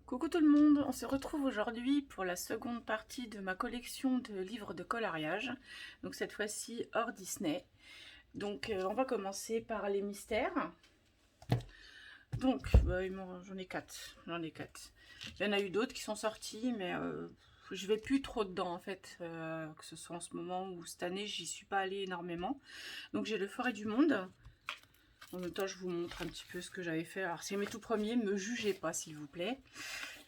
Coucou tout le monde, on se retrouve aujourd'hui pour la seconde partie de ma collection de livres de coloriage. Donc cette fois-ci hors Disney. Donc on va commencer par les mystères. Donc j'en ai quatre. Il y en a eu d'autres qui sont sortis, mais je vais plus trop dedans en fait, que ce soit en ce moment ou cette année, j'y suis pas allée énormément. Donc j'ai le Forêt du Monde. En même temps, je vous montre un petit peu ce que j'avais fait. Alors, c'est mes tout premiers, me jugez pas, s'il vous plaît.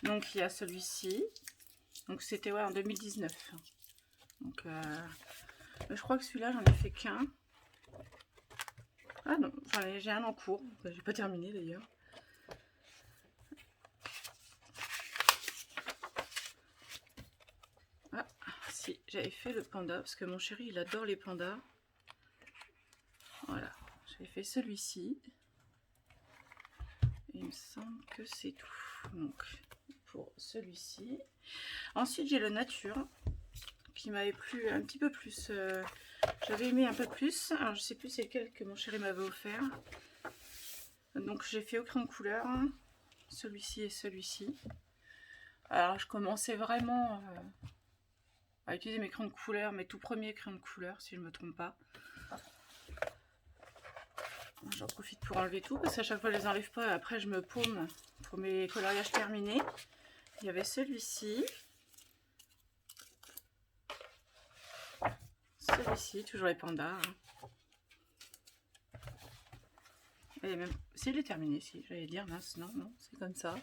Donc, il y a celui-ci. Donc, c'était en 2019. Donc, je crois que celui-là, j'en ai fait qu'un. Ah non, j'ai un en cours. J'ai pas terminé d'ailleurs. Ah, si, j'avais fait le panda, parce que mon chéri, il adore les pandas. Voilà, j'avais fait celui-ci. Il me semble que c'est tout. Donc, pour celui-ci. Ensuite, j'ai le nature, qui m'avait plu un petit peu plus. J'avais aimé un peu plus. Alors, je sais plus c'est lequel que mon chéri m'avait offert. Donc, j'ai fait au crayon de couleur. Celui-ci et celui-ci. Alors, je commençais vraiment à utiliser mes crayons de couleur, mes tout premiers crayons de couleur, si je ne me trompe pas. J'en profite pour enlever tout, parce qu'à chaque fois, je les enlève pas. Et après, je me paume pour mes coloriages terminés. Il y avait celui-ci. Celui-ci, toujours les pandas. Et même, si, il est terminé, si, j'allais dire, mince, non, c'est comme ça.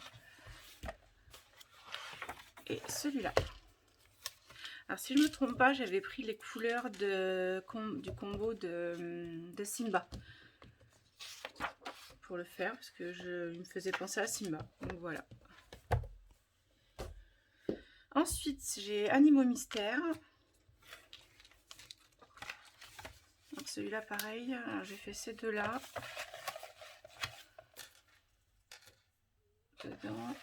Et celui-là. Alors, si je ne me trompe pas, j'avais pris les couleurs du combo de Simba. Pour le faire, parce que il me faisait penser à Simba. Donc, voilà. Ensuite, j'ai Animaux Mystères. Donc, celui-là, pareil. J'ai fait ces deux-là. Dedans.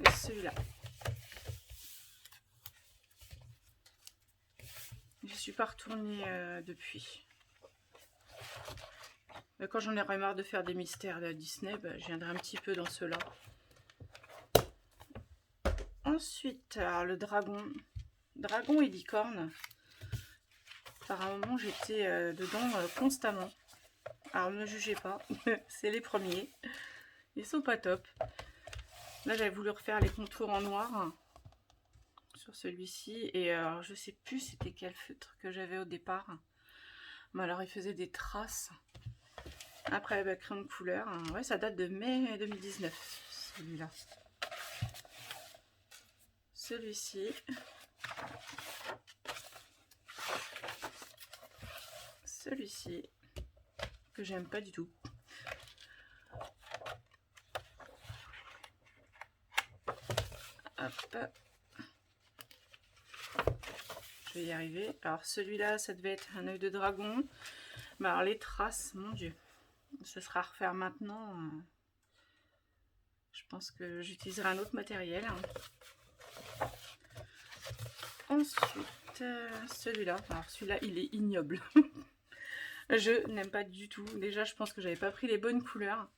Et celui-là. Je ne suis pas retournée depuis. Mais quand j'en aurai marre de faire des mystères de Disney, je viendrai un petit peu dans ceux-là. Ensuite, alors, le dragon. Dragon et licorne. Par un moment, j'étais dedans constamment. Alors, ne me jugez pas. C'est les premiers. Ils sont pas top. Là, j'avais voulu refaire les contours en noir sur celui-ci. Et alors, je sais plus c'était quel feutre que j'avais au départ. Mais alors, il faisait des traces. Après, crayon de couleur. Ouais, ça date de mai 2019, celui-là. Celui-ci. Celui-ci. Que j'aime pas du tout. Hop. Je vais y arriver. Alors celui-là, ça devait être un œil de dragon. Mais alors les traces, mon Dieu. Ce sera à refaire maintenant. Je pense que j'utiliserai un autre matériel. Ensuite, celui-là. Alors celui-là, il est ignoble. Je n'aime pas du tout. Déjà, je pense que j'avais pas pris les bonnes couleurs.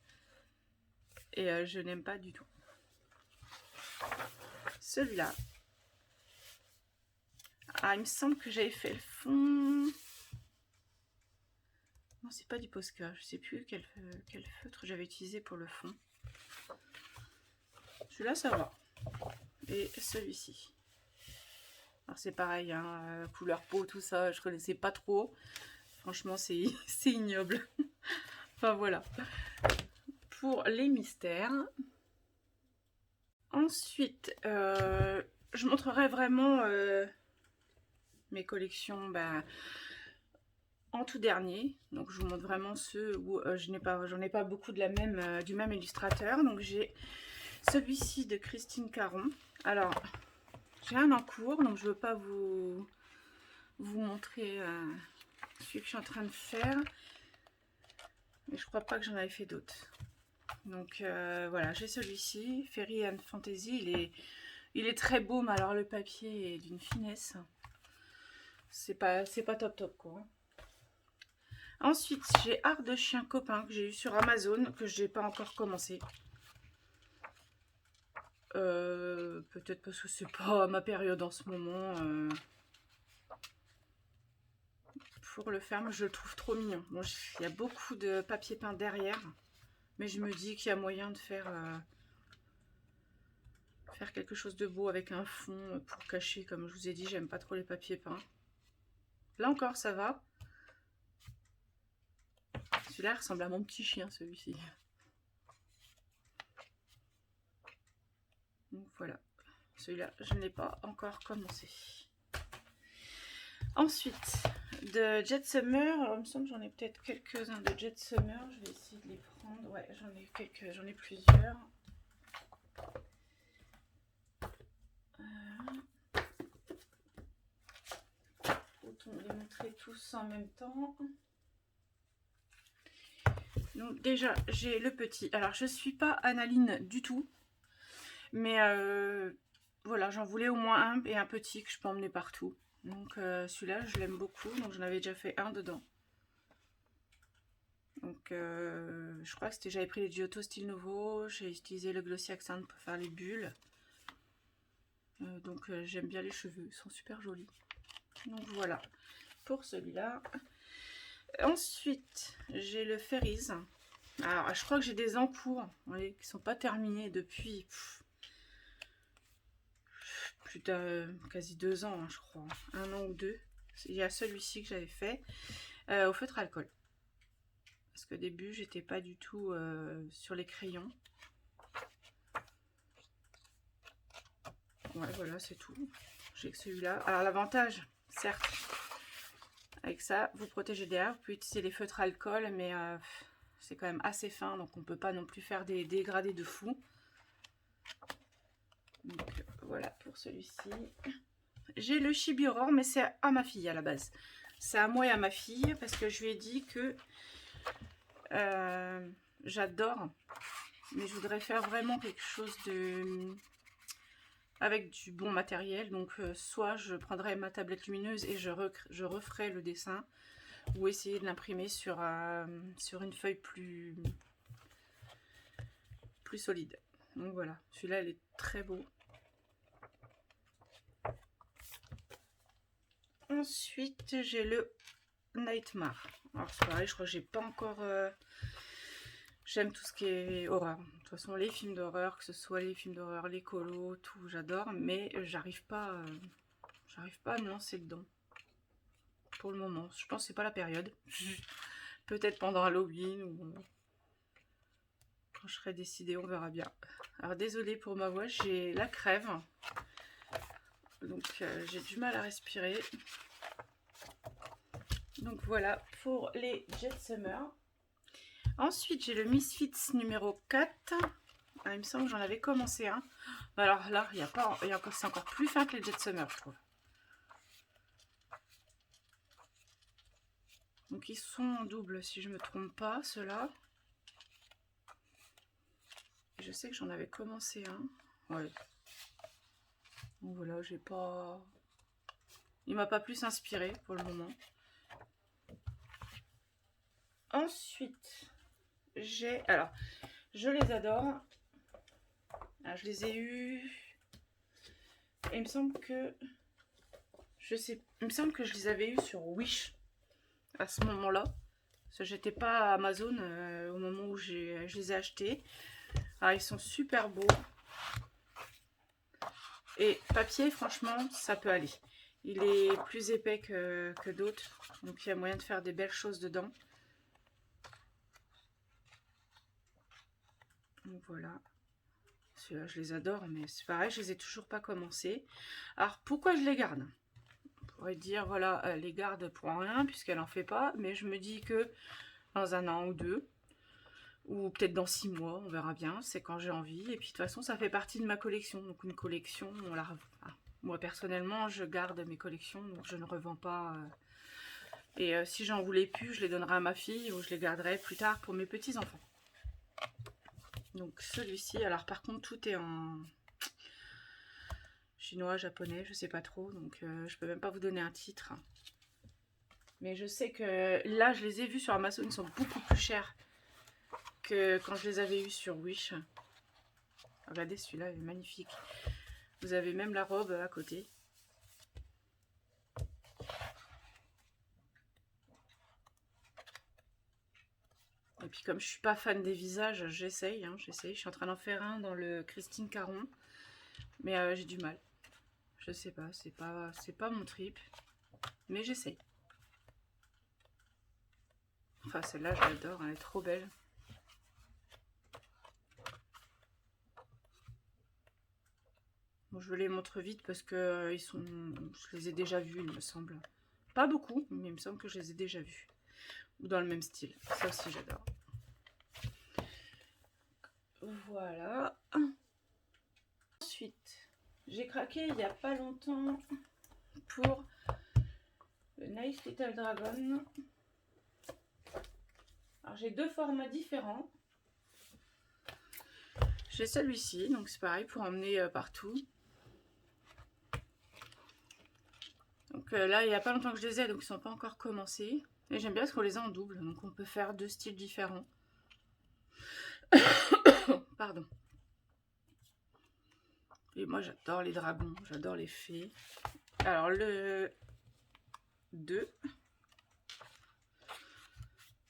Et je n'aime pas du tout. Celui-là. Ah, il me semble que j'avais fait le fond. Non, c'est pas du Posca. Je sais plus quel feutre j'avais utilisé pour le fond. Celui-là, ça va. Et celui-ci. Alors, c'est pareil, hein, couleur peau, tout ça, je connaissais pas trop. Franchement, c'est ignoble. Enfin, voilà. Pour les mystères. Ensuite, je montrerai vraiment mes collections en tout dernier. Donc, je vous montre vraiment ceux où j'en ai pas beaucoup de du même illustrateur. Donc, j'ai celui-ci de Christine Caron. Alors, j'ai un en cours, donc je ne veux pas vous montrer celui que je suis en train de faire. Mais je crois pas que j'en avais fait d'autres. Donc voilà, j'ai celui-ci, Fairy and Fantasy. Il est très beau, mais alors le papier est d'une finesse. C'est pas top quoi. Ensuite, j'ai Art de chien copain que j'ai eu sur Amazon, que je n'ai pas encore commencé. Peut-être parce que c'est pas ma période en ce moment. Pour le faire, je le trouve trop mignon. Bon, il y a beaucoup de papier peint derrière, mais je me dis qu'il y a moyen de faire quelque chose de beau avec un fond pour cacher. Comme je vous ai dit, j'aime pas trop les papiers peints. Là encore, ça va. Celui-là ressemble à mon petit chien, celui-ci. Donc voilà. Celui-là, je ne l'ai pas encore commencé. Ensuite, de Jet Summer. Alors, il me semble que j'en ai peut-être quelques-uns de Jet Summer. Je vais essayer de les prendre. Ouais, j'en ai plusieurs. Autant les montrer tous en même temps. Donc déjà, j'ai le petit. Alors, je suis pas analine du tout. Mais voilà, j'en voulais au moins un et un petit que je peux emmener partout. Donc celui-là, je l'aime beaucoup. Donc j'en avais déjà fait un dedans. Donc je crois que j'avais pris les Giotto Style Nouveau. J'ai utilisé le Glossy Accent pour faire les bulles. Donc j'aime bien les cheveux, ils sont super jolis. Donc voilà, pour celui-là. Ensuite, j'ai le Fairies. Alors je crois que j'ai des encours, vous voyez, qui sont pas terminés depuis... plus de quasi 2 ans, hein, je crois, 1 an ou 2. Il y a celui-ci que j'avais fait au feutre alcool. Parce qu'au début, j'étais pas du tout sur les crayons. Ouais, voilà, c'est tout. J'ai que celui-là. Alors l'avantage, certes, avec ça, vous protégez derrière. Vous pouvez utiliser les feutres alcool, mais c'est quand même assez fin, donc on peut pas non plus faire des dégradés de fou. Donc voilà pour celui-ci. J'ai le Chibi Aurore, mais c'est à ma fille à la base. C'est à moi et à ma fille, parce que je lui ai dit que j'adore, mais je voudrais faire vraiment quelque chose de... avec du bon matériel. Donc soit je prendrai ma tablette lumineuse et je referai le dessin, ou essayer de l'imprimer sur une feuille plus solide. Donc voilà, celui-là, il est très beau. Ensuite, j'ai le Nightmare. Alors c'est pareil, je crois que j'ai pas encore... J'aime tout ce qui est horreur. De toute façon, les films d'horreur, que ce soit les films d'horreur, les colos, tout, j'adore. Mais j'arrive pas à me lancer dedans. Pour le moment. Je pense que c'est pas la période. Peut-être pendant Halloween ou... quand je serai décidée, on verra bien. Alors désolée pour ma voix, j'ai la crève. Donc j'ai du mal à respirer. Donc voilà pour les Jet Summer. Ensuite j'ai le Misfits numéro 4. Ah, il me semble que j'en avais commencé un. Alors là, c'est encore plus fin que les Jet Summer, je trouve. Donc ils sont en double si je me trompe pas, ceux-là. Je sais que j'en avais commencé un. Ouais. Donc voilà, j'ai pas... Il m'a pas plus inspiré pour le moment. Ensuite, j'ai... Alors, je les adore. Alors, je les ai eus... Et il me semble que... Il me semble que je les avais eus sur Wish à ce moment-là. Parce que j'étais pas à Amazon au moment où je les ai achetés. Alors, ils sont super beaux. Et papier, franchement, ça peut aller. Il est plus épais que d'autres. Donc, il y a moyen de faire des belles choses dedans. Donc, voilà. Ceux-là, je les adore, mais c'est pareil, je les ai toujours pas commencé. Alors, pourquoi je les garde? On pourrait dire, voilà, elle les garde pour rien, puisqu'elle en fait pas. Mais je me dis que dans 1 an ou 2, ou peut-être dans 6 mois, on verra bien, c'est quand j'ai envie. Et puis de toute façon, ça fait partie de ma collection. Donc une collection, moi personnellement, je garde mes collections, donc je ne revends pas. Et si j'en voulais plus, je les donnerai à ma fille ou je les garderai plus tard pour mes petits-enfants. Donc celui-ci, alors par contre, tout est en chinois, japonais, je sais pas trop, donc je peux même pas vous donner un titre. Mais je sais que là, je les ai vus sur Amazon, ils sont beaucoup plus chers que quand je les avais eus sur Wish. Regardez, celui-là est magnifique. Vous avez même la robe à côté. Et puis comme je suis pas fan des visages, j'essaye, hein, j'essaye. Je suis en train d'en faire un dans le Christine Caron. Mais j'ai du mal. Je sais pas, c'est pas mon trip. Mais j'essaye. Enfin, celle-là, je l'adore, elle est trop belle. Bon, je les montre vite parce que je les ai déjà vus, il me semble. Pas beaucoup, mais il me semble que je les ai déjà vus. Ou dans le même style. Ça aussi, j'adore. Voilà. Ensuite, j'ai craqué il n'y a pas longtemps pour le Nice Little Dragon. Alors, j'ai deux formats différents. J'ai celui-ci, donc c'est pareil pour emmener partout. Donc là, il n'y a pas longtemps que je les ai, donc ils ne sont pas encore commencés. Et j'aime bien parce qu'on les a en double, donc on peut faire deux styles différents. Pardon. Et moi, j'adore les dragons, j'adore les fées. Alors, le 2.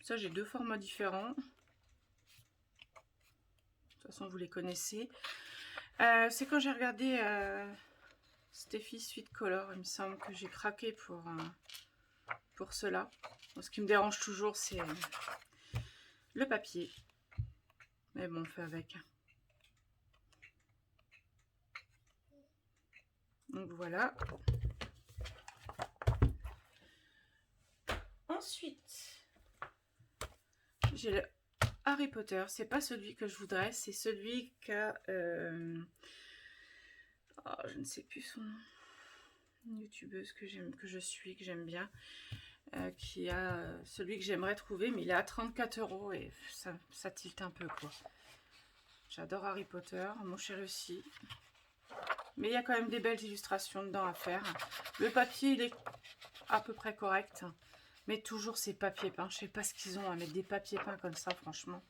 Ça, j'ai deux formats différents. De toute façon, vous les connaissez. C'est quand j'ai regardé Steffi Sweet Color, il me semble que j'ai craqué pour cela. Bon, ce qui me dérange toujours, c'est le papier. Mais bon, on fait avec. Donc voilà. Ensuite, j'ai le Harry Potter. C'est pas celui que je voudrais, c'est celui qu'a... oh, je ne sais plus son nom. Une youtubeuse que je suis, que j'aime bien. Qui a celui que j'aimerais trouver, mais il est à 34 € et ça tilte un peu, quoi. J'adore Harry Potter, mon chéri aussi. Mais il y a quand même des belles illustrations dedans à faire. Le papier, il est à peu près correct. Mais toujours ces papiers peints. Je sais pas ce qu'ils ont à mettre des papiers peints comme ça, franchement.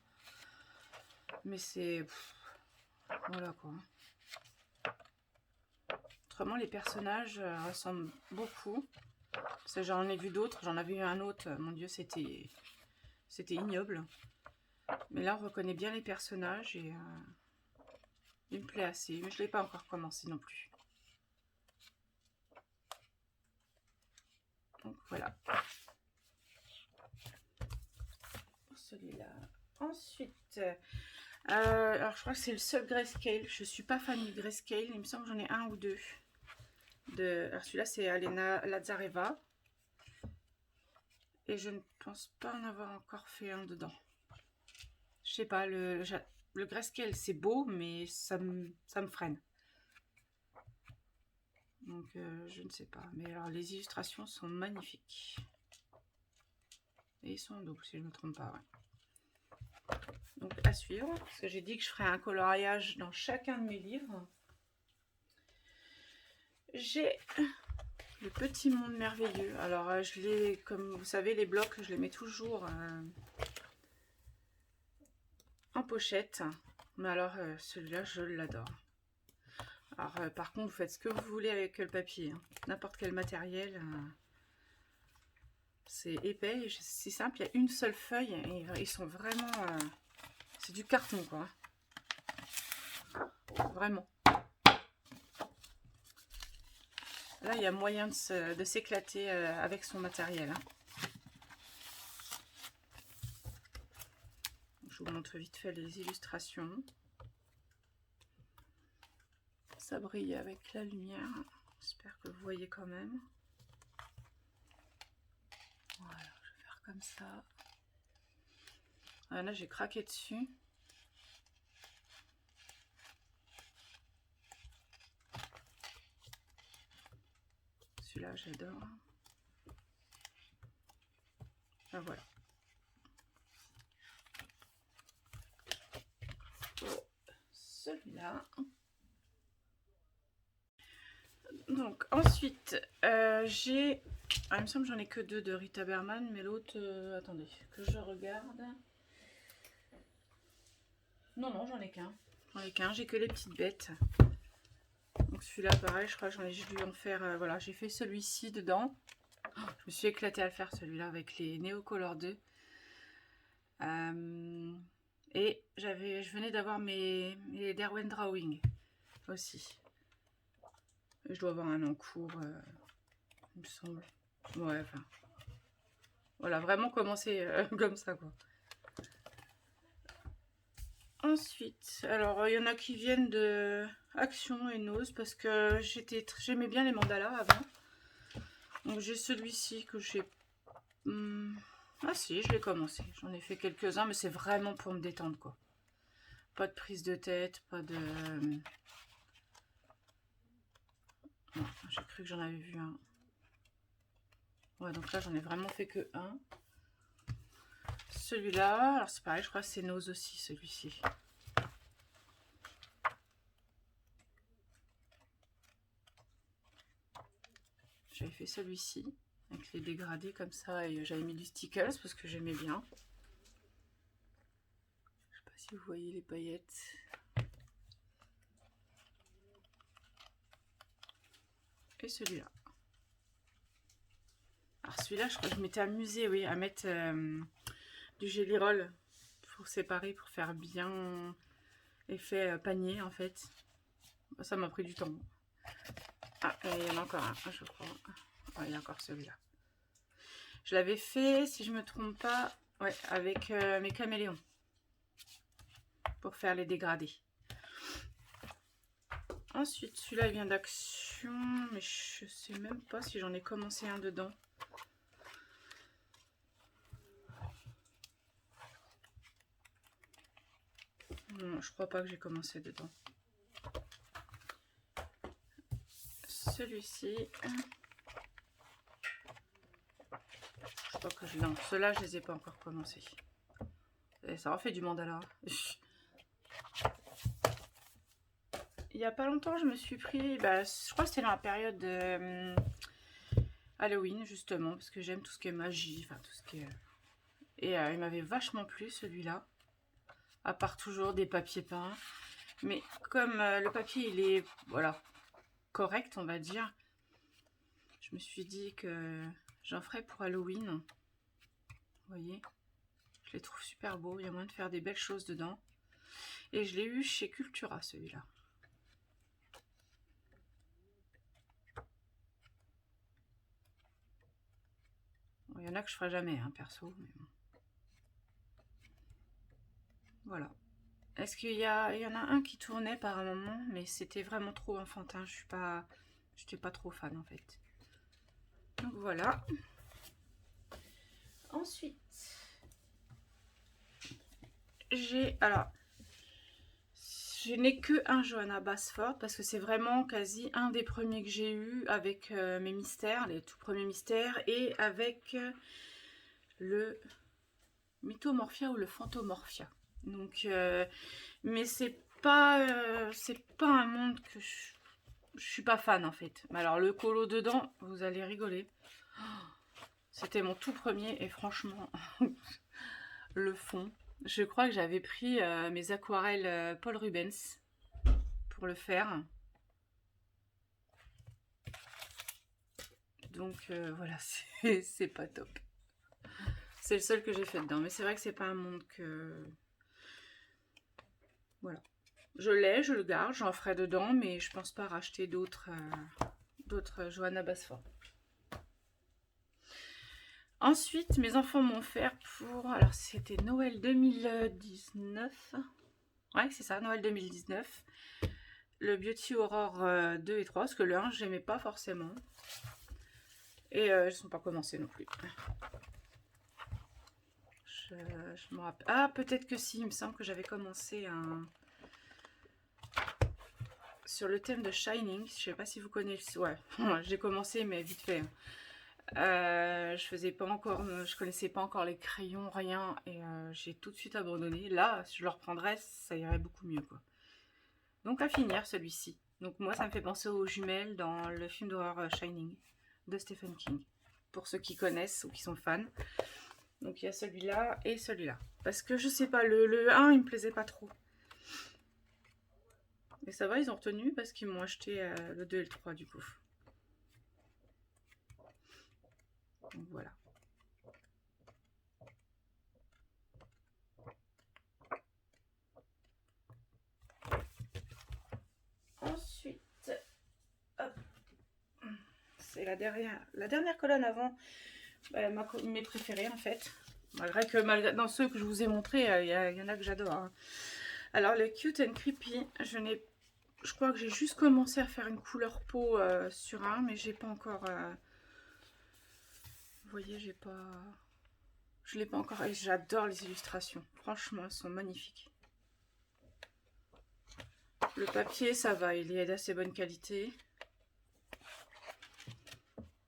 Mais c'est... voilà, quoi. Autrement, les personnages ressemblent beaucoup. Parce que j'en ai vu d'autres. J'en avais eu un autre. Mon Dieu, c'était ignoble. Mais là, on reconnaît bien les personnages et... il me plaît assez, mais je ne l'ai pas encore commencé non plus. Donc voilà. Pour celui-là. Ensuite, alors je crois que c'est le seul grayscale. Je ne suis pas fan du grayscale. Il me semble que j'en ai un ou deux. Alors celui-là, c'est Alena Lazareva. Et je ne pense pas en avoir encore fait un dedans. Je sais pas, le grayscale, c'est beau, mais ça me freine. Donc je ne sais pas. Mais alors les illustrations sont magnifiques. Et ils sont en double si je ne me trompe pas. Ouais. Donc à suivre. Parce que j'ai dit que je ferais un coloriage dans chacun de mes livres. J'ai le petit monde merveilleux. Alors je les, comme vous savez, les blocs, je les mets toujours en pochette. Mais alors celui-là, je l'adore. Alors par contre, vous faites ce que vous voulez avec le papier. Hein. N'importe quel matériel. C'est épais, c'est simple, il y a une seule feuille et ils sont vraiment... c'est du carton, quoi. Vraiment. Là, il y a moyen de s'éclater avec son matériel. Hein. Je vous montre vite fait les illustrations. Ça brille avec la lumière. J'espère que vous voyez quand même. Voilà, je vais faire comme ça. Ah, là, j'ai craqué dessus. Celui-là, j'adore. Ah, voilà. Celui-là. Donc, ensuite, j'ai... Ah, il me semble que j'en ai que deux de Rita Berman, mais l'autre... attendez, que je regarde. Non, non, j'en ai qu'un. avec un. J'ai que les petites bêtes. Donc celui-là, pareil, je crois que j'ai dû en faire... voilà, j'ai fait celui-ci dedans. Je me suis éclatée à le faire, celui-là, avec les Neocolor 2. Et je venais d'avoir mes Derwent Drawing aussi. Je dois avoir un en cours, il me semble. Ouais, enfin... Voilà, vraiment commencer comme ça, quoi. Ensuite, alors il y en a qui viennent de Action et Nose parce que j'aimais bien les mandalas avant. Donc j'ai celui-ci que j'ai... Ah si, je l'ai commencé. J'en ai fait quelques-uns, mais c'est vraiment pour me détendre, quoi. Pas de prise de tête, pas de... J'ai cru que j'en avais vu un. Ouais, donc là, j'en ai vraiment fait que un. Celui-là, alors c'est pareil, je crois que c'est Nose aussi, celui-ci. J'avais fait celui-ci, avec les dégradés comme ça, et j'avais mis du stickers parce que j'aimais bien. Je sais pas si vous voyez les paillettes. Et celui-là. Alors celui-là, je crois que je m'étais amusée, oui, à mettre du Jelly Roll pour séparer, pour faire bien effet panier, en fait. Ça m'a pris du temps. Ah, et il y en a encore un, je crois. Ouais, il y a encore celui-là. Je l'avais fait, si je me trompe pas, ouais, avec mes caméléons. Pour faire les dégradés. Ensuite, celui-là, il vient d'Action, mais je sais même pas si j'en ai commencé un dedans. Non, je crois pas que j'ai commencé dedans. Celui-ci. Je crois que je l'ai. Ceux-là, je les ai pas encore commencés. Et ça en fait du mandala. Il y a pas longtemps, je me suis pris. Bah, je crois que c'était dans la période de Halloween, justement, parce que j'aime tout ce qui est magie, enfin tout ce qui est. Et il m'avait vachement plu celui-là. À part toujours des papiers peints. Mais comme le papier, il est, voilà, correct, on va dire. Je me suis dit que j'en ferais pour Halloween. Vous voyez, je les trouve super beaux. Il y a moyen de faire des belles choses dedans. Et je l'ai eu chez Cultura, celui-là. Bon, il y en a que je ferai jamais, hein, perso. Mais bon. Voilà. Est-ce qu'il y en a un qui tournait par un moment, mais c'était vraiment trop enfantin. J'étais pas trop fan en fait. Donc voilà. Ensuite, je n'ai que un Johanna Basford parce que c'est vraiment quasi un des premiers que j'ai eu avec mes mystères, les tout premiers mystères, et avec le Mythomorphia ou le Phantomorphia. Donc, mais c'est pas un monde que je suis pas fan en fait. Alors le colo dedans, vous allez rigoler. C'était mon tout premier et franchement, le fond. Je crois que j'avais pris mes aquarelles Paul Rubens pour le faire. Donc voilà, c'est pas top. C'est le seul que j'ai fait dedans. Mais c'est vrai que c'est pas un monde que... Voilà. Je le garde, j'en ferai dedans, mais je pense pas racheter d'autres Johanna Basford. Ensuite, mes enfants m'ont offert pour... Alors, c'était Noël 2019. Ouais, c'est ça, Noël 2019. Le Beauty Aurore 2 et 3, parce que le 1, j'aimais pas forcément. Et ils ne sont pas commencés non plus. Je me rappelle... Ah, peut-être que si, il me semble que j'avais commencé un... Sur le thème de Shining, je sais pas si vous connaissez... Ouais, j'ai commencé, mais vite fait. Je connaissais pas encore les crayons, rien, et j'ai tout de suite abandonné. Là, si je le reprendrais, ça irait beaucoup mieux, quoi. Donc à finir celui-ci. Donc moi, ça me fait penser aux jumelles dans le film d'horreur Shining de Stephen King. Pour ceux qui connaissent ou qui sont fans. Donc il y a celui-là et celui-là. Parce que je sais pas, le 1 il me plaisait pas trop. Mais ça va, ils ont retenu parce qu'ils m'ont acheté le 2 et le 3 du coup. Donc voilà. Ensuite, hop, c'est la dernière colonne avant mes préférées en fait. Malgré que dans ceux que je vous ai montrés, il y en a que j'adore. Hein. Alors le Cute and Creepy, je crois que j'ai juste commencé à faire une couleur peau sur un, mais j'ai pas encore... vous voyez, je l'ai pas encore... Et j'adore les illustrations. Franchement, elles sont magnifiques. Le papier, ça va, il est d'assez bonne qualité.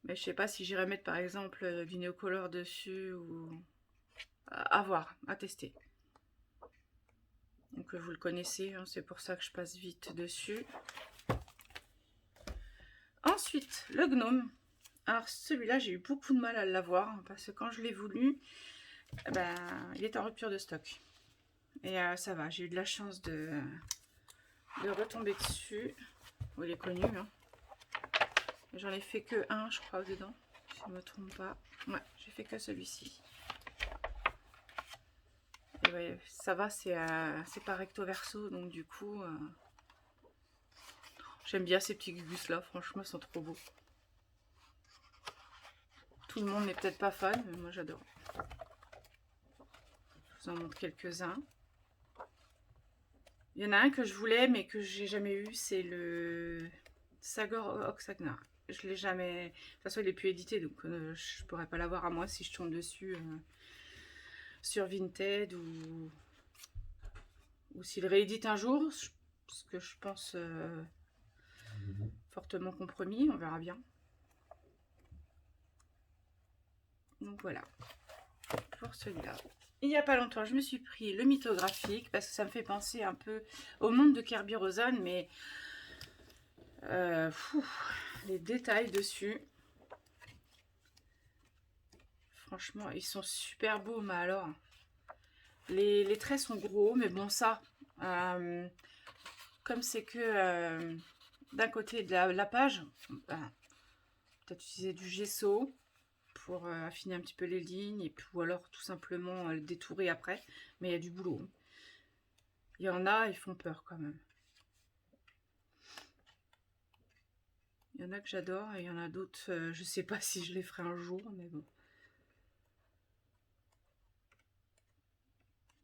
Mais je sais pas si j'irai mettre par exemple du néocolor dessus ou... À voir, à tester. Donc vous le connaissez, hein, c'est pour ça que je passe vite dessus. Ensuite, le gnome. Alors celui-là, j'ai eu beaucoup de mal à l'avoir parce que quand je l'ai voulu, ben, il est en rupture de stock. Et ça va, j'ai eu de la chance de retomber dessus. Oh, il est connu. Hein. J'en ai fait que un, je crois, dedans. Si je ne me trompe pas. Ouais, j'ai fait que celui-ci. Et ouais, ça va, c'est pas recto verso, donc du coup... J'aime bien ces petits gugus là, franchement, ils sont trop beaux. Tout le monde n'est peut-être pas fan, mais moi j'adore. Je vous en montre quelques-uns. Il y en a un que je voulais, mais que j'ai jamais eu, c'est le Sagor Oxagnar. Je l'ai jamais... De toute façon, il n'est plus édité, donc je pourrais pas l'avoir à moi si je tombe dessus sur Vinted ou s'il réédite un jour, ce que je pense fortement compromis, on verra bien. Donc voilà, pour celui-là. Il n'y a pas longtemps, je me suis pris le mythographique parce que ça me fait penser un peu au monde de Kerby Rosanes, mais les détails dessus, franchement, ils sont super beaux. Mais alors, les traits sont gros, mais bon, ça, comme c'est que d'un côté de la page, peut-être utiliser du gesso pour affiner un petit peu les lignes, et puis, ou alors tout simplement le détourer après, mais il y a du boulot. Il y en a, ils font peur quand même. Il y en a que j'adore et il y en a d'autres, je sais pas si je les ferai un jour, mais bon.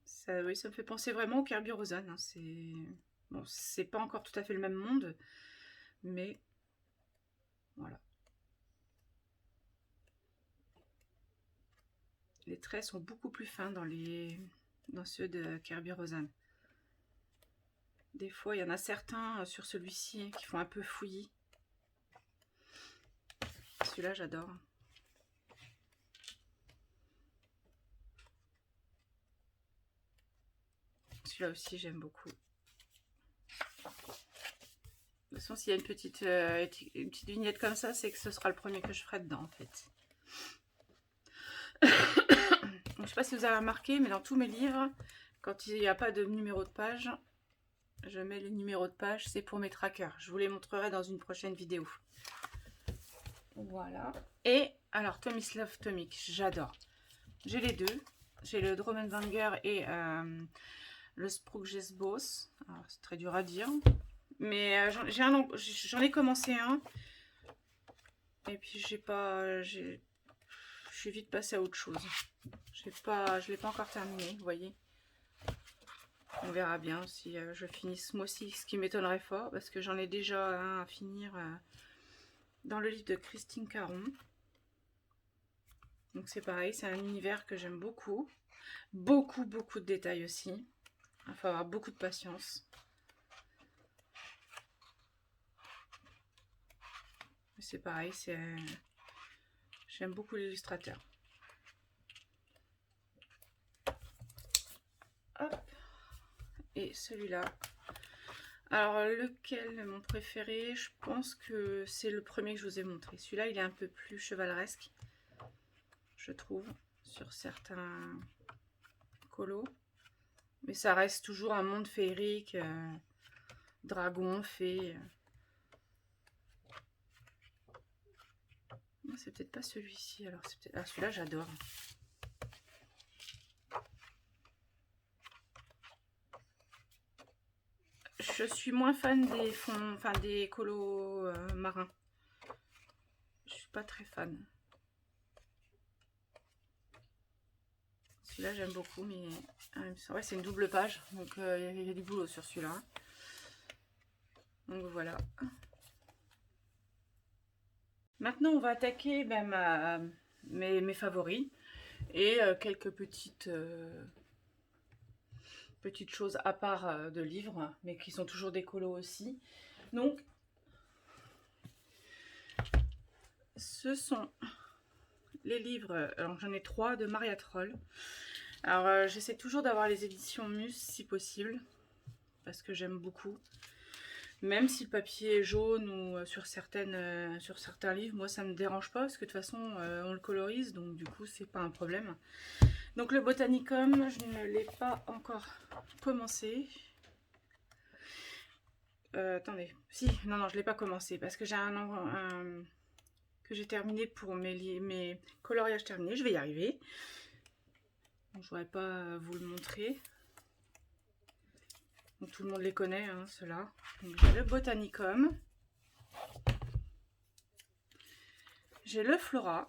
Ça, oui, ça me fait penser vraiment au Kerby Rosanes. Hein. C'est pas encore tout à fait le même monde, mais voilà. Les traits sont beaucoup plus fins dans ceux de Kerby Rosanes. Des fois, il y en a certains sur celui-ci qui font un peu fouillis. Celui-là, j'adore. Celui-là aussi, j'aime beaucoup. De toute façon, s'il y a une petite vignette comme ça, c'est que ce sera le premier que je ferai dedans, en fait. Je ne sais pas si vous avez remarqué, mais dans tous mes livres, quand il n'y a pas de numéro de page, je mets les numéros de page, c'est pour mes trackers. Je vous les montrerai dans une prochaine vidéo. Voilà. Et alors, Tomislav Tomic, j'adore. J'ai les deux. J'ai le Drommenwanger et le Spruggesbos. C'est très dur à dire. Mais j'en ai commencé un. Et puis je suis vite passée à autre chose. Je l'ai pas encore terminé, vous voyez. On verra bien si je finis ce mois-ci, ce qui m'étonnerait fort, parce que j'en ai déjà un à finir dans le livre de Christine Caron. Donc c'est pareil, c'est un univers que j'aime beaucoup. Beaucoup de détails aussi. Il faut avoir beaucoup de patience. C'est pareil, j'aime beaucoup l'illustrateur. Hop. Et celui-là. Alors, lequel est mon préféré? Je pense que c'est le premier que je vous ai montré. Celui-là, il est un peu plus chevaleresque, je trouve, sur certains colos. Mais ça reste toujours un monde féerique dragon, fée. C'est peut-être pas celui-ci, alors c'est peut-être... Ah, celui-là, j'adore. Je suis moins fan des fonds, enfin des colos marins. Je suis pas très fan. Celui-là, j'aime beaucoup, mais ouais, c'est une double page, donc il y a du boulot sur celui-là. Donc voilà. Maintenant, on va attaquer mes favoris et quelques petites choses à part de livres, mais qui sont toujours des colos aussi. Donc, ce sont les livres, alors j'en ai 3 de Maria Troll. Alors, j'essaie toujours d'avoir les éditions Mus si possible, parce que j'aime beaucoup. Même si le papier est jaune ou sur certains livres, moi ça me dérange pas parce que de toute façon on le colorise, donc du coup c'est pas un problème. Donc le Botanicum, je ne l'ai pas encore commencé. Attendez, si, non, je l'ai pas commencé parce que j'ai que j'ai terminé pour mes coloriages terminés. Je vais y arriver. Donc, je voudrais pas vous le montrer. Donc, tout le monde les connaît, hein, ceux-là. Donc j'ai le Botanicum. J'ai le Flora.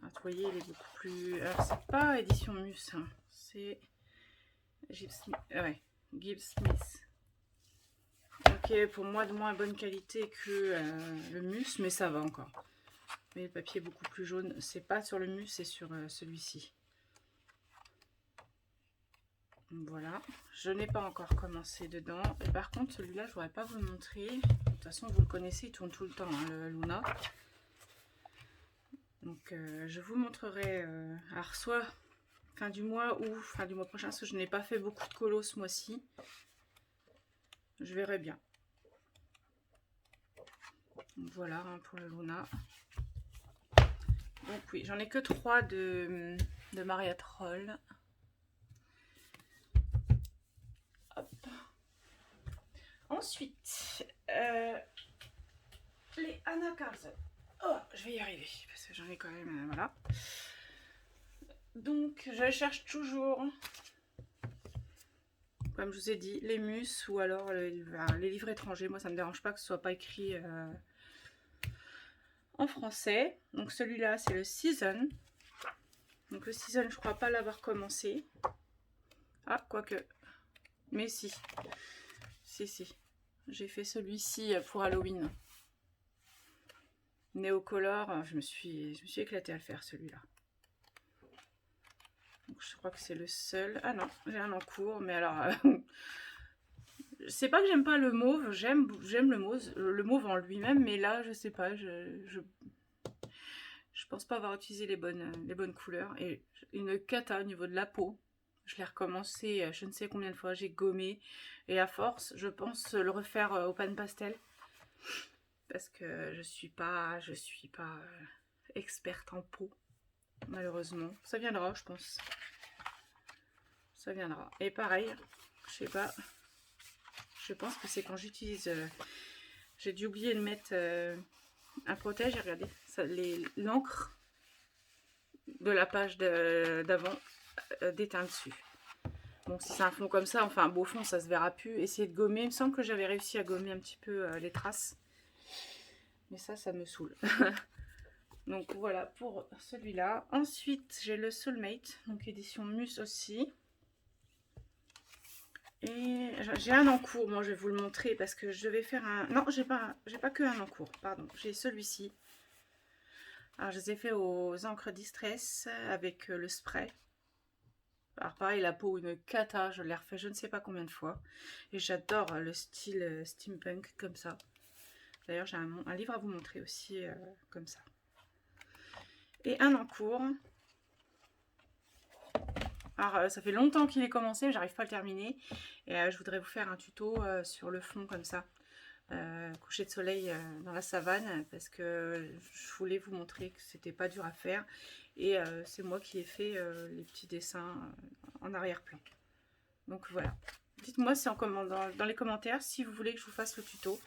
Ah, vous voyez, il est beaucoup plus... Alors, c'est pas édition Mus, hein. C'est Gibbs Smith. Ok, pour moi, de moins bonne qualité que le Mus, mais ça va encore. Mais le papier est beaucoup plus jaune. C'est pas sur le Mus, c'est sur celui-ci. Voilà. Je n'ai pas encore commencé dedans. Et par contre, celui-là, je ne voudrais pas vous le montrer. De toute façon, vous le connaissez, il tourne tout le temps, hein, le Luna. Donc, je vous montrerai alors soit fin du mois ou fin du mois prochain, parce que je n'ai pas fait beaucoup de colos ce mois-ci. Je verrai bien. Donc, voilà hein, pour le Luna. Donc oui, j'en ai que 3 de Maria Troll. Hop. Ensuite, les Anna Carlson. Oh, je vais y arriver, parce que j'en ai quand même, voilà. Donc, je cherche toujours, comme je vous ai dit, les Mus ou alors les livres étrangers. Moi, ça me dérange pas que ce soit pas écrit en français. Donc, celui-là, c'est le Season. Donc, le Season, je crois pas l'avoir commencé. Ah, quoique. Mais si. Si. J'ai fait celui-ci pour Halloween. Néocolor, je me suis éclatée à le faire, celui-là. Donc, je crois que c'est le seul. Ah non, j'ai un en cours, mais alors... c'est pas que j'aime pas le mauve, j'aime le mauve en lui-même, mais là, je sais pas, je pense pas avoir utilisé les bonnes couleurs. Et une cata au niveau de la peau. Je l'ai recommencé je ne sais combien de fois, j'ai gommé. Et à force, je pense le refaire au pan pastel. Parce que je suis pas experte en peau, malheureusement. Ça viendra, je pense. Ça viendra. Et pareil, je sais pas. Je pense que c'est quand j'utilise... j'ai dû oublier de mettre un protège. Regardez, l'encre de la page d'avant déteint dessus. Donc si c'est un fond comme ça, enfin un beau fond, ça se verra plus. Essayez de gommer. Il me semble que j'avais réussi à gommer un petit peu les traces. Mais ça me saoule. Donc voilà pour celui-là. Ensuite, j'ai le Soulmate, donc édition Mus aussi. Et j'ai un en cours, moi je vais vous le montrer parce que je vais faire un... Non, j'ai pas que un en cours, pardon. J'ai celui-ci. Alors je les ai fait aux encres Distress avec le spray. Alors pareil, la peau, une cata, je l'ai refait je ne sais pas combien de fois. Et j'adore le style steampunk comme ça. D'ailleurs, j'ai un livre à vous montrer aussi comme ça. Et un en cours. Alors, ça fait longtemps qu'il est commencé, j'arrive pas à le terminer. Et je voudrais vous faire un tuto sur le fond comme ça. Coucher de soleil dans la savane. Parce que je voulais vous montrer que c'était pas dur à faire. Et c'est moi qui ai fait les petits dessins en arrière-plan. Donc voilà. Dites-moi si dans les commentaires si vous voulez que je vous fasse le tuto.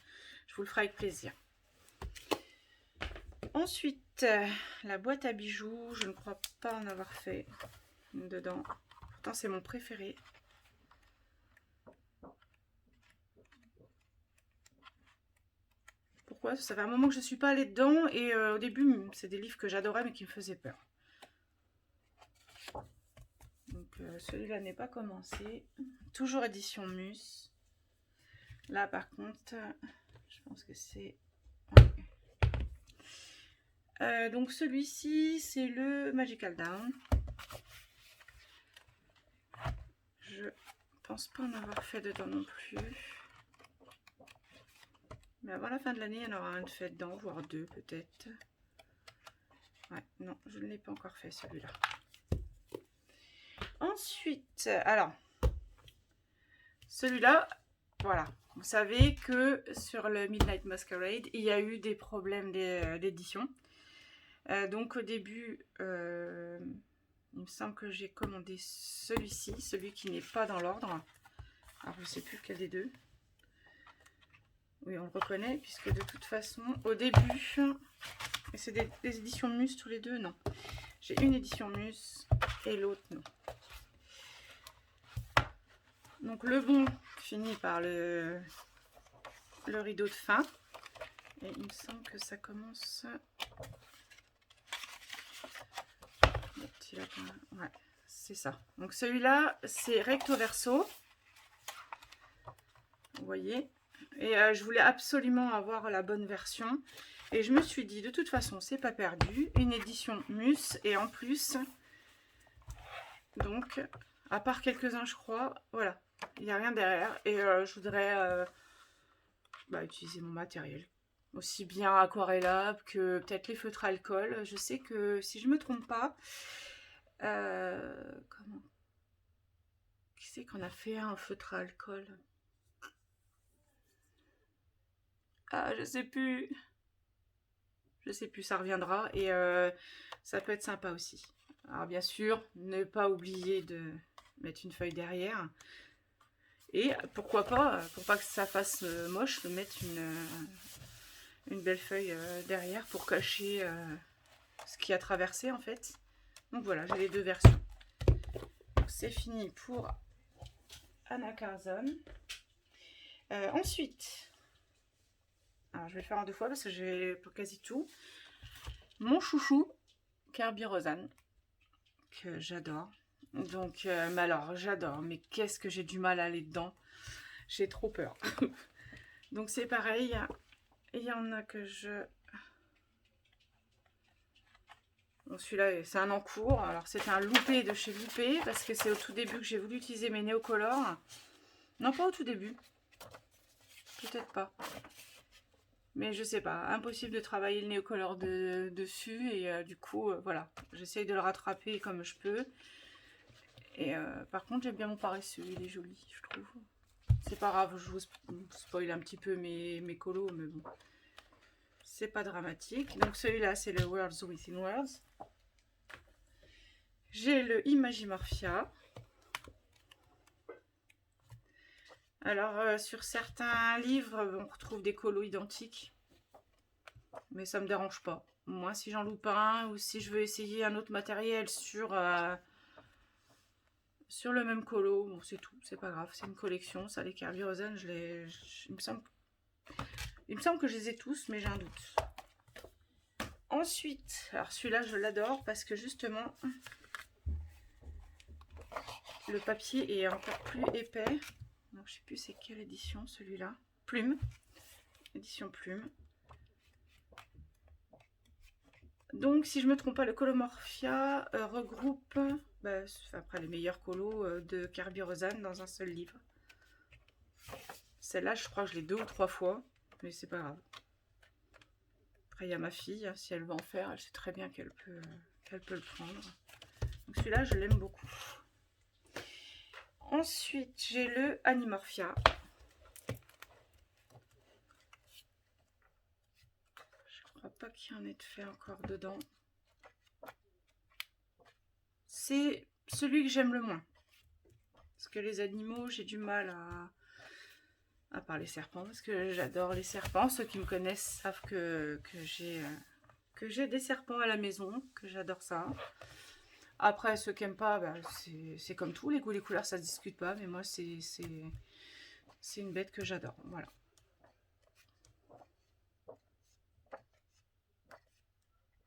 Je vous le ferai avec plaisir. Ensuite, la boîte à bijoux. Je ne crois pas en avoir fait dedans. Pourtant, c'est mon préféré. Pourquoi? Ça fait un moment que je ne suis pas allée dedans. Et au début, c'est des livres que j'adorais mais qui me faisaient peur. Donc celui-là n'est pas commencé. Toujours édition Mus. Là par contre, je pense que c'est... donc celui-ci, c'est le Magical Down. Je pense pas en avoir fait dedans non plus. Mais avant la fin de l'année, il y en aura un de fait dedans, voire deux peut-être. Ouais, non, je ne l'ai pas encore fait celui-là. Ensuite, alors, celui-là, voilà. Vous savez que sur le Midnight Masquerade, il y a eu des problèmes d'édition. Donc au début, il me semble que j'ai commandé celui-ci, celui qui n'est pas dans l'ordre. Alors je ne sais plus lequel des deux. Oui, on le reconnaît, puisque de toute façon, au début, et c'est des éditions Mus tous les deux, non. J'ai une édition Mus et l'autre non. Donc le bon finit par le rideau de fin. Et il me semble que ça commence... Ouais, c'est ça. Donc celui-là, c'est recto verso. Vous voyez. Et je voulais absolument avoir la bonne version. Et je me suis dit, de toute façon, c'est pas perdu. Une édition Mus. Et en plus, donc, à part quelques-uns, je crois, voilà. Il n'y a rien derrière. Et je voudrais utiliser mon matériel. Aussi bien aquarellable que peut-être les feutres à alcool. Je sais que, si je me trompe pas, comment... Qui c'est qu'on a fait un feutre à alcool? Ah, je sais plus. Je sais plus, ça reviendra. Et ça peut être sympa aussi. Alors bien sûr, ne pas oublier de mettre une feuille derrière. Et pourquoi pas, pour pas que ça fasse moche, de mettre une belle feuille derrière pour cacher ce qui a traversé en fait. Donc voilà, j'ai les deux versions. C'est fini pour Anna Carzon. Ensuite, alors je vais le faire en deux fois parce que j'ai pour quasi tout. Mon chouchou, Kerby Rosanne, que j'adore. Donc, mais alors, j'adore, mais qu'est-ce que j'ai du mal à aller dedans. J'ai trop peur. Donc, c'est pareil. Il y en a que je... Bon, celui-là, c'est un en cours. Alors, c'est un loupé de chez Loupé, parce que c'est au tout début que j'ai voulu utiliser mes néocolores. Non, pas au tout début. Peut-être pas. Mais je sais pas. Impossible de travailler le néocolore dessus. Et du coup, voilà. J'essaye de le rattraper comme je peux. Et par contre, j'aime bien mon paresseux. Il est joli, je trouve. C'est pas grave, je vous spoil un petit peu mes colos, mais bon. C'est pas dramatique. Donc celui-là, c'est le Worlds Within Worlds. J'ai le Imagimorphia. Alors, sur certains livres, on retrouve des colos identiques. Mais ça me dérange pas. Moi, si j'en loupe un, ou si je veux essayer un autre matériel sur le même colo, bon, c'est tout. C'est pas grave, c'est une collection. Ça, les Kerby Rosanne, il me semble que je les ai tous, mais j'ai un doute. Ensuite, alors celui-là, je l'adore parce que justement, le papier est encore plus épais. Donc, je sais plus c'est quelle édition celui-là. Plume. Édition Plume. Donc, si je ne me trompe pas, le Colomorphia regroupe après les meilleurs colos de Kerby Rosanne dans un seul livre. Celle-là, je crois que je l'ai 2 ou 3 fois, mais c'est pas grave. Après, il y a ma fille, si elle veut en faire, elle sait très bien qu'elle peut le prendre. Donc celui-là, je l'aime beaucoup. Ensuite, j'ai le Animorphia. Je crois pas qu'il y en ait de fait encore dedans. C'est celui que j'aime le moins. Parce que les animaux, j'ai du mal à part les serpents, parce que j'adore les serpents. Ceux qui me connaissent savent que j'ai des serpents à la maison, que j'adore ça. Après, ceux qui n'aiment pas, bah, c'est comme tout, les goûts, les couleurs, ça se discute pas, mais moi, c'est une bête que j'adore, voilà.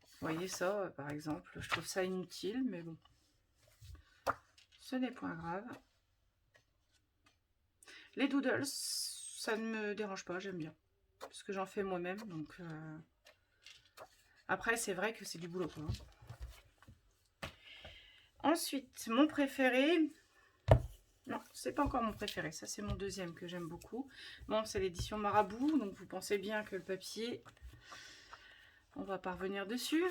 Vous voyez ça, par exemple, je trouve ça inutile, mais bon, ce n'est point grave. Les doodles, ça ne me dérange pas, j'aime bien, parce que j'en fais moi-même, donc... Après, c'est vrai que c'est du boulot, quoi. Ensuite, mon préféré... Non, c'est pas encore mon préféré, ça c'est mon deuxième que j'aime beaucoup. Bon, c'est l'édition Marabout, donc vous pensez bien que le papier, on va pas revenir dessus.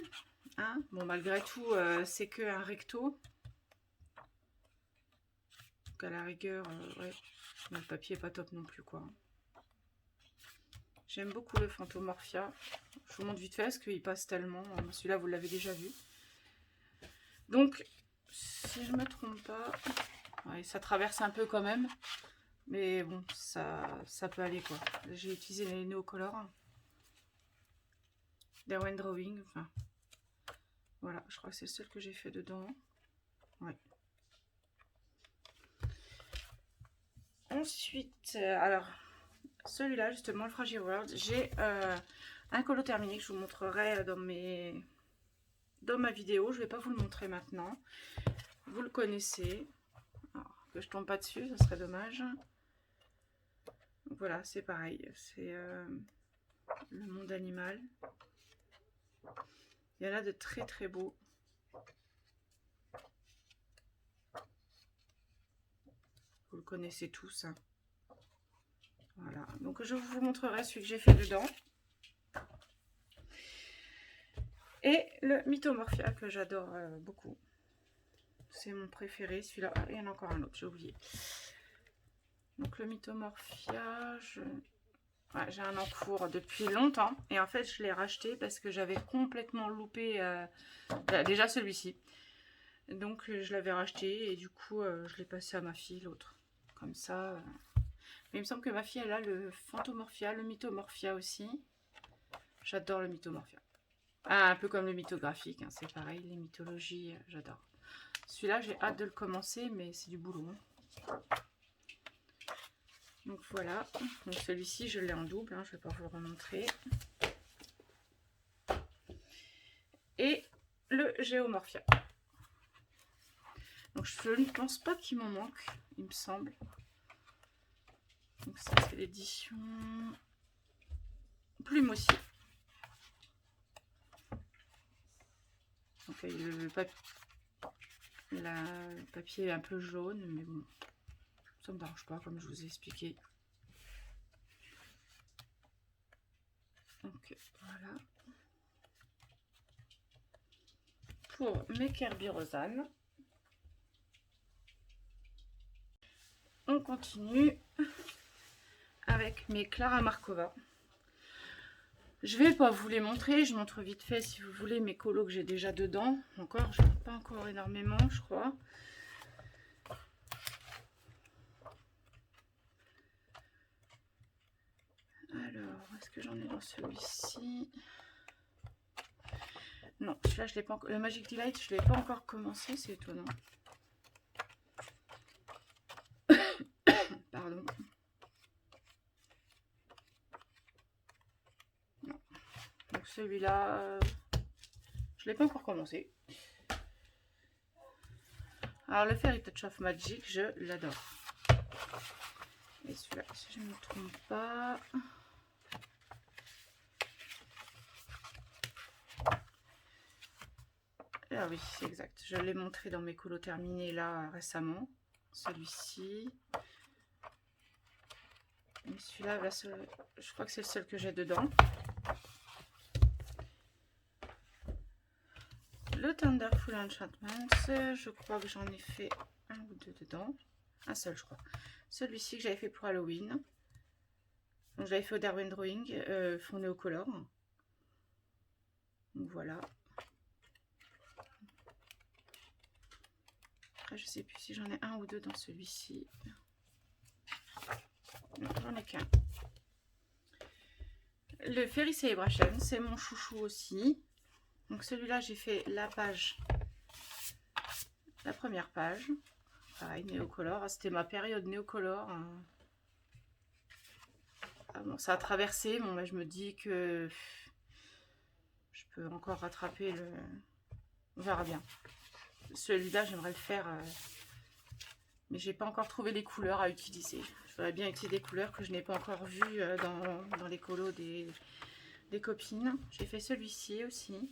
Hein, bon, malgré tout, c'est que un recto. Donc à la rigueur, ouais, le papier est pas top non plus, quoi. J'aime beaucoup le Fantomorphia. Je vous montre vite fait parce qu'il passe tellement. Celui-là, vous l'avez déjà vu. Donc, si je me trompe pas... Ouais, ça traverse un peu quand même. Mais bon, ça peut aller, quoi. J'ai utilisé les néocolores. Derwent Drawing, enfin... Voilà, je crois que c'est le seul que j'ai fait dedans. Ouais. Ensuite, alors... Celui-là, justement, le Fragile World, j'ai un colo terminé que je vous montrerai dans ma vidéo. Je ne vais pas vous le montrer maintenant. Vous le connaissez. Alors, que je tombe pas dessus, ça serait dommage. Donc voilà, c'est pareil. C'est le monde animal. Il y en a de très très beaux. Vous le connaissez tous. Hein. Voilà, donc je vous montrerai celui que j'ai fait dedans. Et le Mythomorphia que j'adore beaucoup. C'est mon préféré, celui-là. Ah, il y en a encore un autre, j'ai oublié. Donc le Mythomorphia, ouais, j'ai un en cours depuis longtemps. Et en fait, je l'ai racheté parce que j'avais complètement loupé déjà celui-ci. Donc je l'avais racheté et du coup, je l'ai passé à ma fille, l'autre. Comme ça... Mais il me semble que ma fille, elle a le Fantomorphia, le Mythomorphia aussi. J'adore le Mythomorphia. Ah, un peu comme le mythographique, hein, c'est pareil, les mythologies, j'adore. Celui-là, j'ai hâte de le commencer, mais c'est du boulot. Hein. Donc voilà, donc celui-ci, je l'ai en double, hein, je ne vais pas vous le remontrer. Et le Géomorphia. Donc je ne pense pas qu'il m'en manque, il me semble. Donc ça, c'est l'édition Plume aussi. Donc le papier est un peu jaune, mais bon, ça ne me dérange pas, comme je vous ai expliqué. Donc voilà. Pour mes Kerberosanes. On continue avec mes Clara Markova. Je vais pas vous les montrer, je montre vite fait si vous voulez mes colos que j'ai déjà dedans. Encore, je n'en ai pas encore énormément, je crois. Alors, est-ce que j'en ai dans celui-ci? Non, celui-là, je l'ai pas encore. Le Magic Delight, je ne l'ai pas encore commencé, c'est étonnant. Pardon. Non. Donc celui-là, je ne l'ai pas encore commencé. Alors le Fairy Touch of Magic, je l'adore. Et celui-là, si je ne me trompe pas... Ah oui, c'est exact. Je l'ai montré dans mes colos terminés là récemment. Celui-ci. Et celui-là, je crois que c'est le seul que j'ai dedans. Le Thunderful Enchantment, je crois que j'en ai fait un ou deux dedans. Un seul, je crois. Celui-ci que j'avais fait pour Halloween. Donc, je l'avais fait au Derwent Drawing, fond néocolore. Donc voilà. Après, je sais plus si j'en ai un ou deux dans celui-ci. Non, j'en ai qu'un. Le Fairy Celebration, c'est mon chouchou aussi. Donc celui-là, j'ai fait la page, la première page. Pareil, néocolore. C'était ma période néocolore. Ah bon, ça a traversé. Bon, bah, je me dis que je peux encore rattraper le... On verra bien. Celui-là, j'aimerais le faire, mais j'ai pas encore trouvé les couleurs à utiliser. Je voudrais bien utiliser des couleurs que je n'ai pas encore vues dans les colos des copines. J'ai fait celui-ci aussi.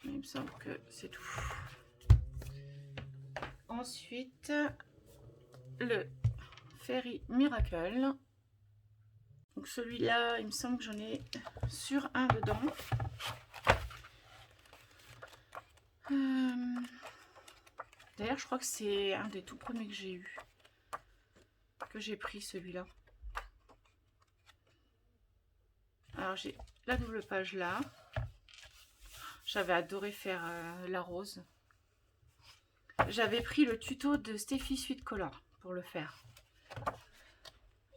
Mais il me semble que c'est tout. Ensuite, le Fairy Miracle. Donc celui-là, il me semble que j'en ai sur un dedans. D'ailleurs, je crois que c'est un des tout premiers que j'ai eu. Que j'ai pris celui-là. Alors j'ai la double page là. J'avais adoré faire la rose. J'avais pris le tuto de Steffi Sweet Color pour le faire.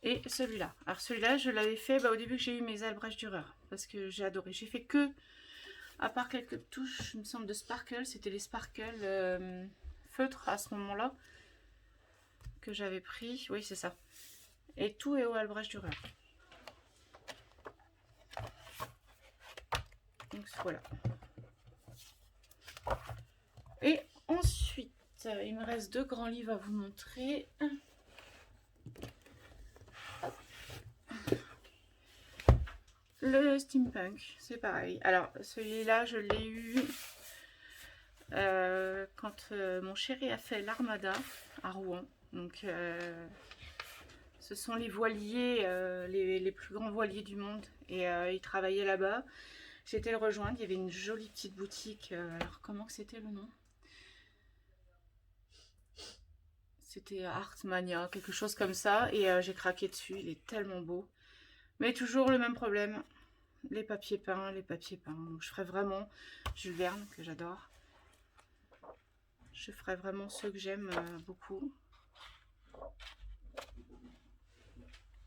Et celui-là. Alors celui-là, je l'avais fait au début que j'ai eu mes Albrecht Dürer. Parce que j'ai adoré. J'ai fait que, à part quelques touches, il me semble, de sparkle. C'était les sparkles feutres à ce moment-là. Que j'avais pris. Oui, c'est ça. Et tout est au Albrecht Dürer. Donc voilà. Et ensuite, il me reste deux grands livres à vous montrer. Le steampunk, c'est pareil. Alors, celui-là, je l'ai eu quand mon chéri a fait l'Armada à Rouen. Donc, ce sont les voiliers, les plus grands voiliers du monde. Et il travaillait là-bas. J'ai été le rejoindre. Il y avait une jolie petite boutique. Alors, comment que c'était le nom? C'était Artmania, quelque chose comme ça. Et j'ai craqué dessus. Il est tellement beau. Mais toujours le même problème. Les papiers peints, les papiers peints. Donc, je ferai vraiment Jules Verne, que j'adore. Je ferai vraiment ceux que j'aime beaucoup.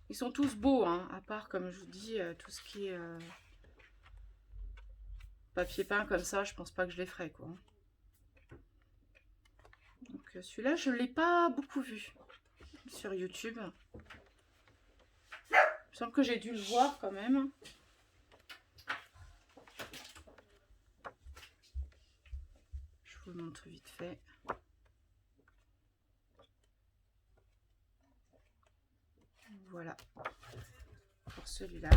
Ils sont tous beaux, hein, à part, comme je vous dis, tout ce qui est papier peint comme ça, je pense pas que je les ferai, quoi. Donc celui-là, je ne l'ai pas beaucoup vu sur YouTube. Il me semble que j'ai dû le voir quand même. Je vous le montre vite fait. Voilà, pour celui-là.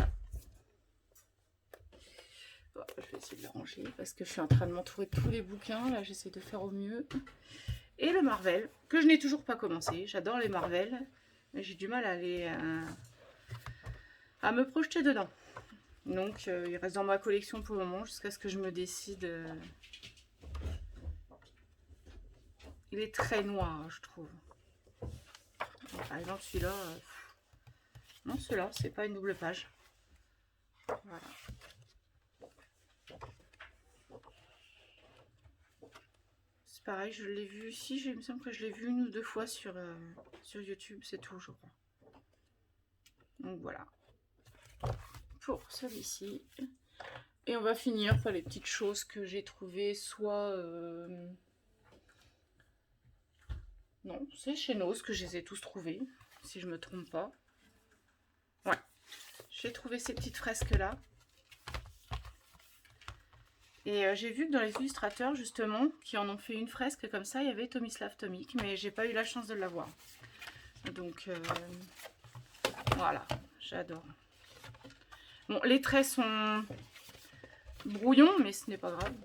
Bon, je vais essayer de le ranger parce que je suis en train de m'entourer de tous les bouquins. Là, j'essaie de faire au mieux. Et le Marvel, que je n'ai toujours pas commencé. J'adore les Marvel, mais j'ai du mal à me projeter dedans. Donc, il reste dans ma collection pour le moment jusqu'à ce que je me décide. Il est très noir, je trouve. Par exemple, celui-là... Non, celui-là, c'est pas une double page. Voilà. C'est pareil, je l'ai vu ici. Il me semble que je l'ai vu une ou deux fois sur YouTube. C'est tout, je crois. Donc voilà. Pour celui-ci. Et on va finir par les petites choses que j'ai trouvées, soit... Non, c'est chez Nose que je les ai tous trouvés, si je me trompe pas. Ouais, j'ai trouvé ces petites fresques-là. Et j'ai vu que dans les illustrateurs, justement, qui en ont fait une fresque comme ça, il y avait Tomislav Tomic, mais j'ai pas eu la chance de l'avoir. Donc, voilà, j'adore. Bon, les traits sont brouillons, mais ce n'est pas grave.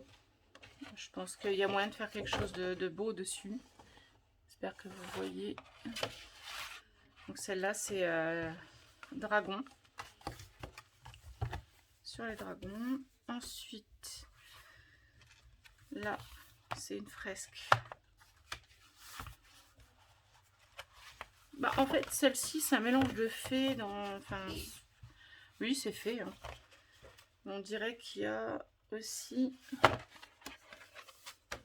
Je pense qu'il y a moyen de faire quelque chose de beau dessus. J'espère que vous voyez. Donc celle-là, c'est dragon. Sur les dragons. Ensuite, là, c'est une fresque. Bah, en fait, celle-ci, c'est un mélange de fées dans... Enfin, oui, c'est fait. Hein. On dirait qu'il y a aussi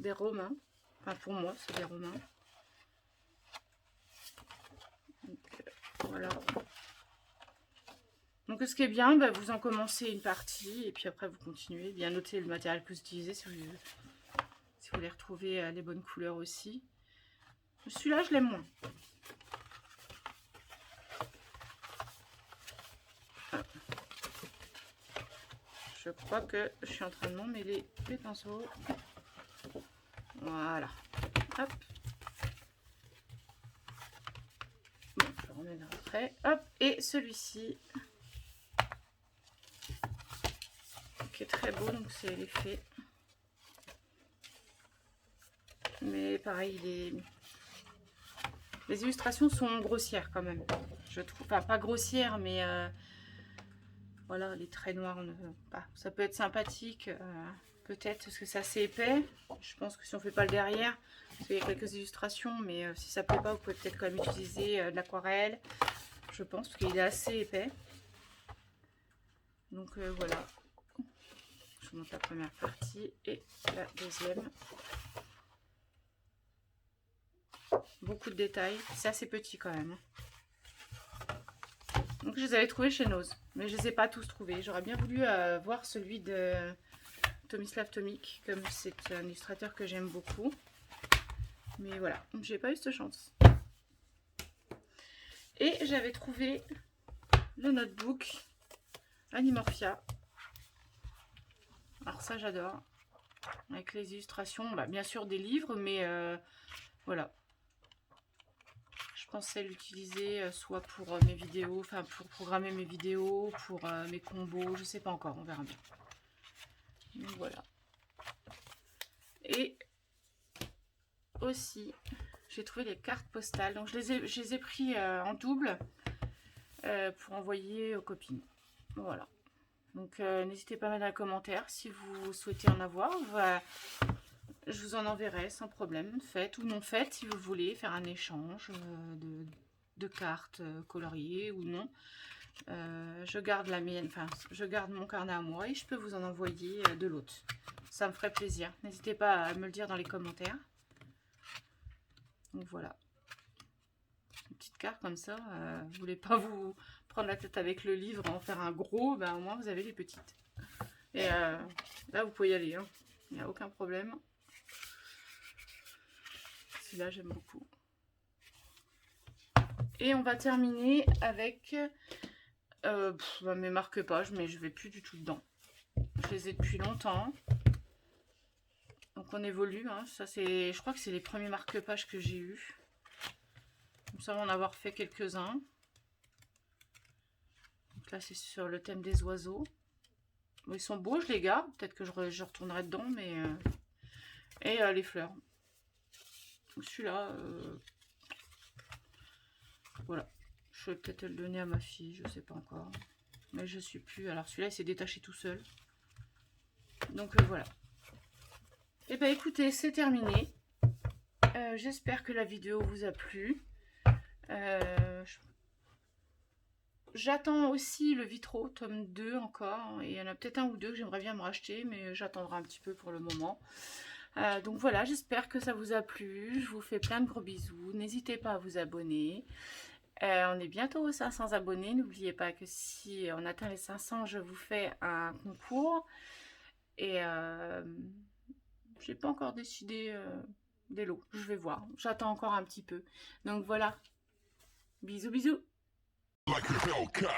des Romains. Enfin, pour moi, c'est des Romains. Donc, voilà. Donc, ce qui est bien, bah, vous en commencez une partie et puis après, vous continuez. Bien noter le matériel que vous utilisez si vous voulez retrouver les bonnes couleurs aussi. Celui-là, je l'aime moins. Je crois que je suis en train de m'emmêler les pinceaux. Voilà. Hop. Bon, je le remets après. Hop. Et celui-ci. Qui est très beau, donc c'est l'effet. Mais pareil, les illustrations sont grossières quand même. Je trouve, enfin pas grossières, mais voilà, les traits noirs, ça peut être sympathique, peut-être parce que c'est assez épais. Je pense que si on fait pas le derrière, parce qu'il y a quelques illustrations, mais si ça plaît pas, vous pouvez peut-être quand même utiliser de l'aquarelle. Je pense parce qu'il est assez épais. Donc voilà. Je vous montre la première partie et la deuxième. Beaucoup de détails, c'est assez petit quand même. Donc je les avais trouvés chez Nose, mais je ne les ai pas tous trouvés. J'aurais bien voulu voir celui de Tomislav Tomic, comme c'est un illustrateur que j'aime beaucoup. Mais voilà, j'ai pas eu cette chance. Et j'avais trouvé le notebook Animorphia. Alors ça j'adore. Avec les illustrations, bah, bien sûr des livres, mais voilà. Je pensais l'utiliser soit pour mes vidéos, enfin pour programmer mes vidéos, pour mes combos, je sais pas encore, on verra bien. Donc voilà. Et aussi, j'ai trouvé les cartes postales. Donc je les ai pris en double pour envoyer aux copines. Voilà. Donc n'hésitez pas à mettre dans les commentaires si vous souhaitez en avoir. Je vous en enverrai sans problème, faites ou non faites si vous voulez faire un échange de cartes coloriées ou non. Je garde la mienne, enfin je garde mon carnet à moi et je peux vous en envoyer de l'autre. Ça me ferait plaisir. N'hésitez pas à me le dire dans les commentaires. Donc voilà. Une petite carte comme ça. Vous voulez pas vous prendre la tête avec le livre, en faire un gros, ben au moins vous avez les petites. Et là vous pouvez y aller, hein. Il n'y a aucun problème. Là j'aime beaucoup. Et on va terminer avec mes marque-pages, mais je vais plus du tout dedans. Je les ai depuis longtemps. Donc on évolue, hein. Ça c'est, je crois que c'est les premiers marque-pages que j'ai eu. Comme ça, on va en avoir fait quelques-uns. Donc là c'est sur le thème des oiseaux. Bon, ils sont beaux, je les garde. Peut-être que je retournerai dedans, mais et les fleurs. Celui-là, voilà, je vais peut-être le donner à ma fille, je sais pas encore, mais je suis plus. Alors celui-là, il s'est détaché tout seul, donc voilà. Et ben écoutez, c'est terminé. J'espère que la vidéo vous a plu. J'attends aussi le Vitro tome 2 encore, et il y en a peut-être un ou deux que j'aimerais bien me racheter, mais j'attendrai un petit peu pour le moment. Donc voilà, j'espère que ça vous a plu. Je vous fais plein de gros bisous. N'hésitez pas à vous abonner. On est bientôt aux 500 abonnés. N'oubliez pas que si on atteint les 500, je vous fais un concours. Et j'ai pas encore décidé des lots. Je vais voir. J'attends encore un petit peu. Donc voilà. Bisous, bisous. Like a Hellcat.